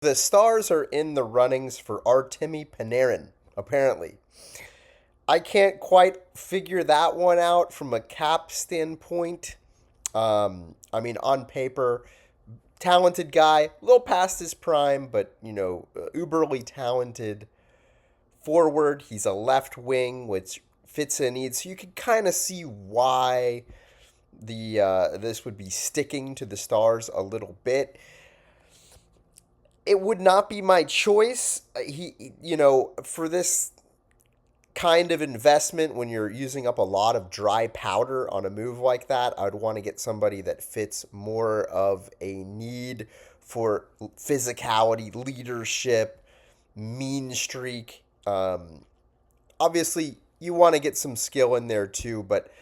The Stars are in the runnings for Artemi Panarin, apparently. I can't quite figure that one out from a cap standpoint. I mean, on paper, talented guy, a little past his prime, but, uberly talented forward. He's a left wing, which fits a need. So you can kind of see why the this would be sticking to the Stars a little bit. It would not be my choice. For this kind of investment, when you're using up a lot of dry powder on a move like that, I would want to get somebody that fits more of a need for physicality, leadership, mean streak. Obviously, you want to get some skill in there too, but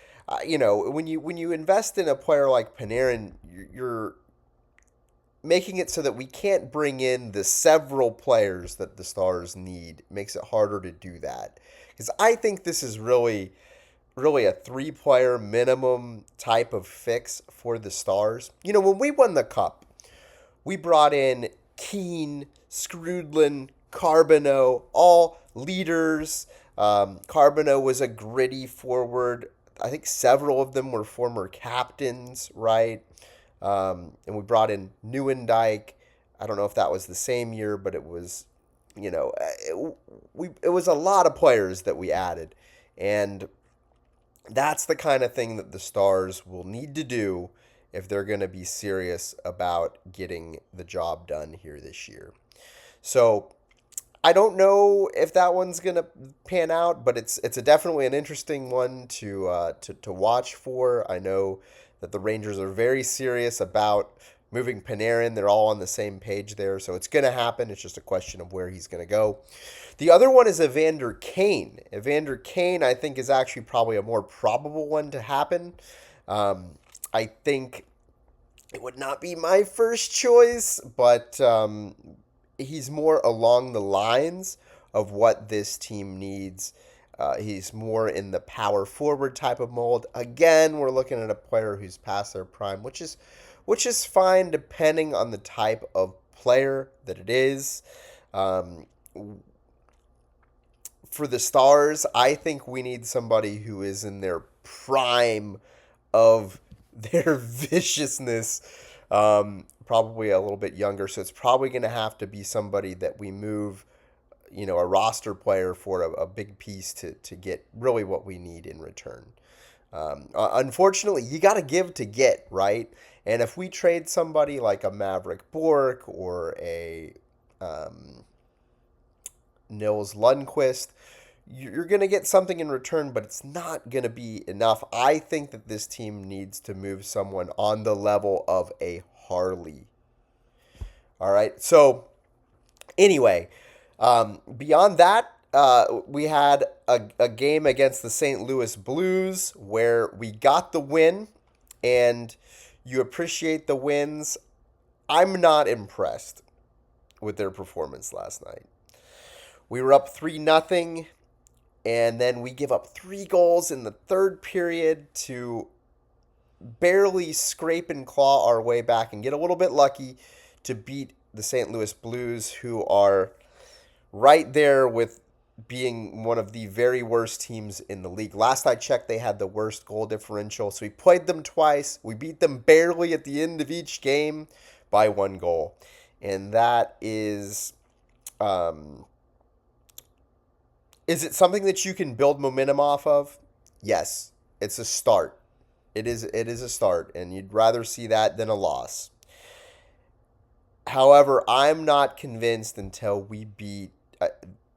when you invest in a player like Panarin, you're making it so that we can't bring in the several players that the Stars need. It makes it harder to do that. Because I think this is really a three-player minimum type of fix for the Stars. When we won the Cup, we brought in Kane, Scrudlin, Carbonneau, all leaders. Carbonneau was a gritty forward. I think several of them were former captains, right? And we brought in Newendike. I don't know if that was the same year, but it was, it was a lot of players that we added, and that's the kind of thing that the Stars will need to do if they're going to be serious about getting the job done here this year. So I don't know if that one's gonna pan out, but it's definitely an interesting one to watch for. I know that the Rangers are very serious about moving Panarin. They're all on the same page there, so it's gonna happen. It's just a question of where he's gonna go. The other one is Evander Kane. Evander Kane, I think, is actually probably a more probable one to happen. I think it would not be my first choice, but he's more along the lines of what this team needs. He's more in the power forward type of mold. Again, we're looking at a player who's past their prime, which is fine depending on the type of player that it is. Um, for the Stars, I think we need somebody who is in their prime of their viciousness, probably a little bit younger. So it's probably going to have to be somebody that we move, a roster player for a big piece to get really what we need in return. Unfortunately, you got to give to get, right? And if we trade somebody like a Maverick Bork or a Nils Lundqvist, you're going to get something in return, but it's not going to be enough. I think that this team needs to move someone on the level of a Harley. All right. So, anyway, beyond that, we had a game against the St. Louis Blues where we got the win, and you appreciate the wins. I'm not impressed with their performance last night. We were up 3-0, and then we give up 3 goals in the third period to barely scrape and claw our way back and get a little bit lucky to beat the St. Louis Blues, who are right there with being one of the very worst teams in the league. Last I checked, they had the worst goal differential. So we played them twice. We beat them barely at the end of each game by 1 goal. And that is it something that you can build momentum off of? Yes, it's a start. It is a start, and you'd rather see that than a loss. However, I'm not convinced until we beat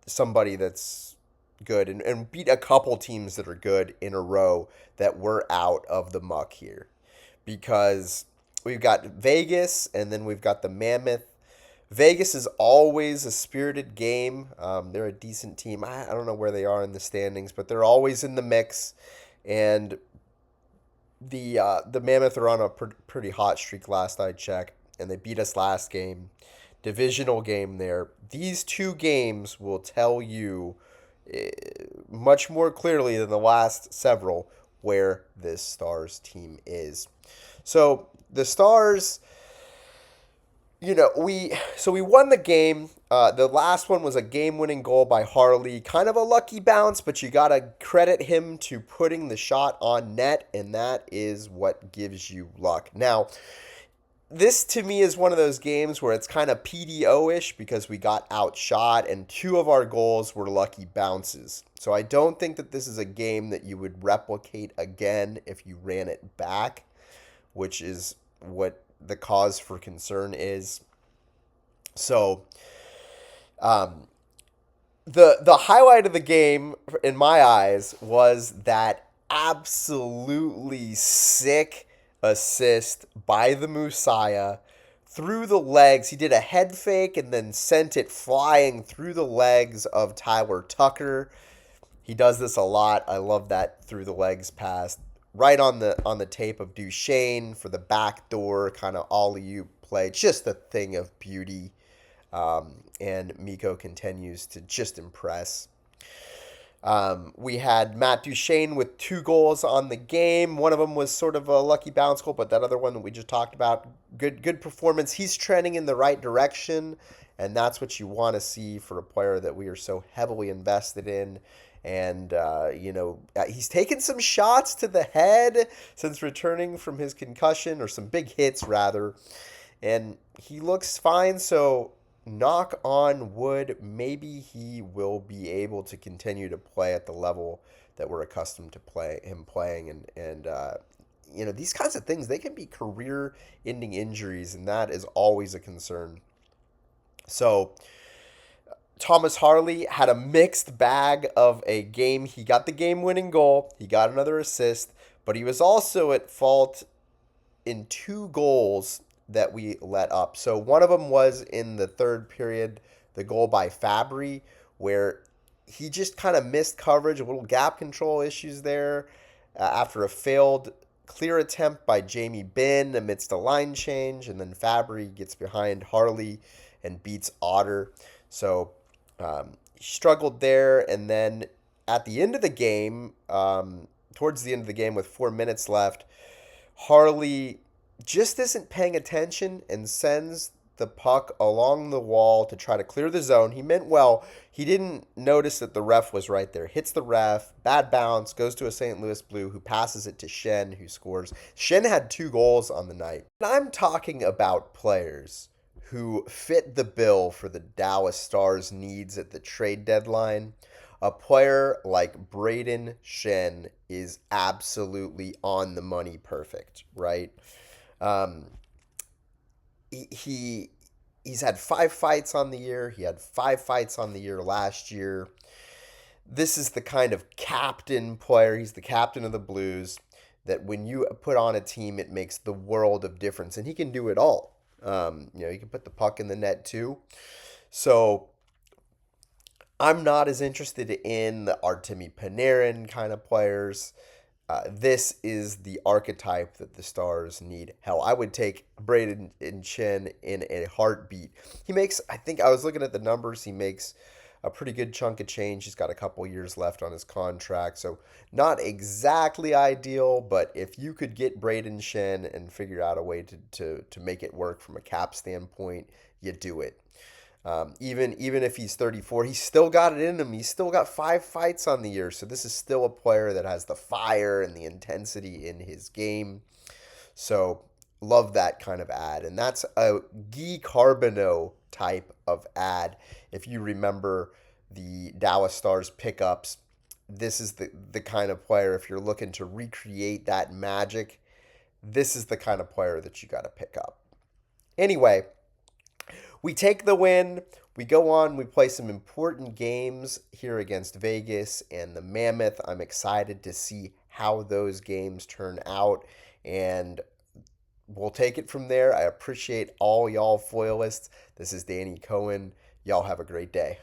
somebody that's good and beat a couple teams that are good in a row that we're out of the muck here. Because we've got Vegas and then we've got the Mammoth. Vegas is always a spirited game. They're a decent team. I don't know where they are in the standings, but they're always in the mix. And the Mammoth are on a pretty hot streak last I checked, and they beat us last game. Divisional game there. These two games will tell you much more clearly than the last several where this Stars team is. So the Stars, we won the game. The last one was a game-winning goal by Harley. Kind of a lucky bounce, but you gotta credit him to putting the shot on net, and that is what gives you luck. Now, this to me is one of those games where it's kind of PDO-ish because we got outshot, and two of our goals were lucky bounces. So I don't think that this is a game that you would replicate again if you ran it back, which is what the cause for concern is. So, um, the highlight of the game in my eyes was that absolutely sick assist by the Messiah through the legs. He did a head fake and then sent it flying through the legs of Tyler Tucker. He does this a lot. I love that through the legs pass. Right on the tape of Duchesne for the backdoor kind of alley-oop play. Just a thing of beauty. And Mikko continues to just impress. We had Matt Duchesne with 2 goals on the game. One of them was sort of a lucky bounce goal, but that other one that we just talked about, good performance. He's trending in the right direction, and that's what you want to see for a player that we are so heavily invested in. And, he's taken some shots to the head since returning from his concussion, or some big hits, rather. And he looks fine, so knock on wood, maybe he will be able to continue to play at the level that we're accustomed to him playing. And these kinds of things, they can be career-ending injuries, and that is always a concern. So Thomas Harley had a mixed bag of a game. He got the game-winning goal. He got another assist, but he was also at fault in 2 goals that we let up. So one of them was in the third period, the goal by Fabry, where he just kind of missed coverage, a little gap control issues there after a failed clear attempt by Jamie Benn amidst a line change, and then Fabry gets behind Harley and beats Otter. So he struggled there, and then at the end of the game, towards the end of the game with 4 minutes left, Harley just isn't paying attention and sends the puck along the wall to try to clear the zone. He meant well. He didn't notice that the ref was right there. Hits the ref, bad bounce, goes to a St. Louis Blue who passes it to Schenn, who scores. Schenn had 2 goals on the night. And I'm talking about players who fit the bill for the Dallas Stars' needs at the trade deadline. A player like Brayden Schenn is absolutely on the money perfect, right? Um, he's had 5 fights on the year. He had 5 fights on the year last year. This is the kind of captain player. He's the captain of the Blues that when you put on a team, it makes the world of difference. And he can do it all. He can put the puck in the net too. So I'm not as interested in the Artemi Panarin kind of players. This is the archetype that the Stars need. Hell, I would take Brayden and Schenn in a heartbeat. I think I was looking at the numbers, he makes a pretty good chunk of change. He's got a couple years left on his contract, so not exactly ideal, but if you could get Brayden Schenn and figure out a way to make it work from a cap standpoint, you do it. Even if he's 34, he's still got it in him. He's still got 5 fights on the year. So this is still a player that has the fire and the intensity in his game. So love that kind of ad. And that's a Guy Carbonneau type of ad. If you remember the Dallas Stars pickups, this is the kind of player, if you're looking to recreate that magic, this is the kind of player that you got to pick up. Anyway, we take the win. We go on. We play some important games here against Vegas and the Mammoth. I'm excited to see how those games turn out, and we'll take it from there. I appreciate all y'all foilists. This is Danny Cohen. Y'all have a great day.